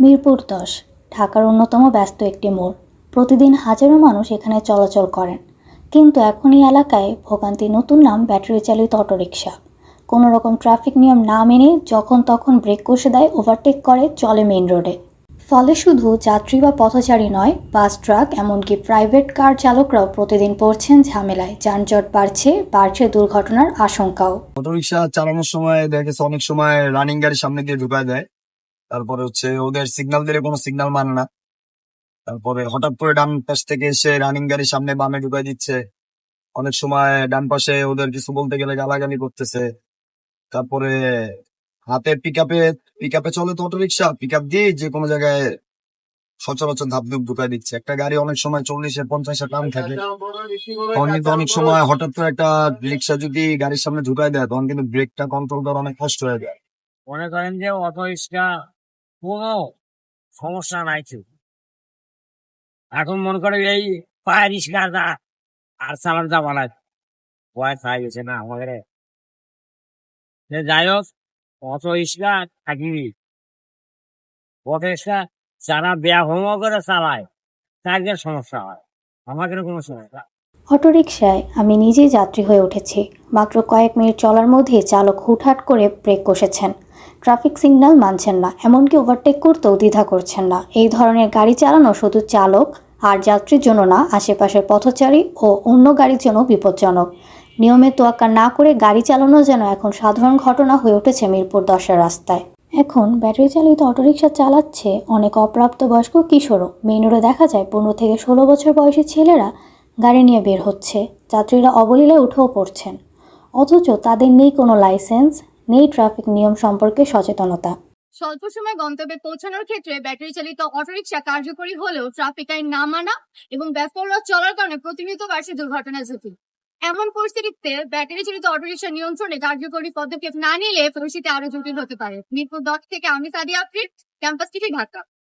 মিরপুর ১০ ঢাকার অন্যতম ব্যস্ত একটি মোড়। প্রতিদিন হাজারো মানুষ এখানে চলাচল করেন। কিন্তু এখন এই এলাকায় ভোগান্তির নতুন নাম ব্যাটারি চালিত অটোরিকশা। কোনো রকম ট্রাফিক নিয়ম না মেনে যখন তখন ব্রেক কষে দেয়, ওভারটেক করে, চলে মেইন রোডে। ফলে শুধু যাত্রী বা পথচারী নয়, বাস, ট্রাক, এমনকি প্রাইভেট কার চালকরাও প্রতিদিন পড়ছেন ঝামেলায়। যানজট বাড়ছে দুর্ঘটনার আশঙ্কাও। অটোরিকশা চালানোর সময় দেখা গেছে অনেক সময় রানিং গাড়ির সামনে দিয়ে ঢুকায় দেয়। তারপরে ওদের সিগন্যাল দিলে কোনো সিগন্যাল মানে না। তারপরে হঠাৎ করে ডান পাশ থেকে এসে রানিং গাড়ির সামনে বামে ঢুকাই দিচ্ছে। অনেক সময় ডান পাশে ওদের কিছু বলতে গেলে গালাগালি করতেছে। তারপরে হাতে পিক আপে চলে তো অটোরিকশা, পিক আপ দিয়ে যে কোনো জায়গায় সচরাচর ধাপ ধুপ ঢুকাই দিচ্ছে। একটা গাড়ি অনেক সময় 40-50 টান থাকে, তখন কিন্তু অনেক সময় হঠাৎ করে একটা রিক্সা যদি গাড়ির সামনে ঢুকাই দেয়, তখন কিন্তু ব্রেকটা কন্ট্রোল করা অনেক কষ্ট হয়ে যায়। মনে করেন যে অটো রিক্সা কোনো সমস্যা নাই তো। এখন মনে করে এই পায়ের রিক্সা আর চালান যাবা না, ভয় খাই গেছে না আমাদের। যাই হোক, অটো রিক্সা থাকিবি। অটো রিক্সা যারা ব্যাহম করে চালায় তাদের সমস্যা হয়, আমাদের কোনো সমস্যা। অটোরিকশায় আমি নিজেই যাত্রী হয়ে উঠেছি। মাত্র কয়েক মিনিট চলার মধ্যেই চালক হুটহাট করে ব্রেক কষেছেন, ট্রাফিক সিগন্যাল মানছেন না, এমনকি ওভারটেক করতেও দ্বিধা করছেন না। এই ধরনের গাড়ি চালানো শুধু চালক আর যাত্রীর জন্য না, আশেপাশের পথচারী ও অন্য গাড়ির জন্য বিপজ্জনক। নিয়মের তোয়াক্কা না করে গাড়ি চালানো যেন এখন সাধারণ ঘটনা হয়ে উঠেছে মিরপুর ১০-এর রাস্তায়। এখন ব্যাটারি চালিত অটোরিকশা চালাচ্ছে অনেক অপ্রাপ্তবয়স্ক কিশোরও। মেইন রোডে দেখা যায় ১৫ থেকে ১৬ বছর বয়সী ছেলেরা গাড়ি নিয়ে বের হচ্ছে। যাত্রীরা অবলীলায় উঠেও পড়ছেন, অথচ তাদের নেই কোনো লাইসেন্স, নেই ট্রাফিক নিয়ম সম্পর্কে সচেতনতা। স্বল্প সময় গন্তব্যে পৌঁছানোর ক্ষেত্রে ব্যাটারি চালিত অটোরিকশা কার্যকরী হলেও ট্রাফিক আইন না মানা এবং বেপরোয়া চলার কারণে প্রতিনিয়ত বাড়ছে দুর্ঘটনার ঝুঁকি। এমন পরিস্থিতিতে ব্যাটারি চালিত অটোরিকশা নিয়ন্ত্রণে কার্যকরী পদক্ষেপ না নিলে পরিস্থিতি আরো জটিল হতে পারে। মিরপুর ১০ থেকে আমি সাদিয়া আফরিন, ক্যাম্পাস টিভি, ঢাকা।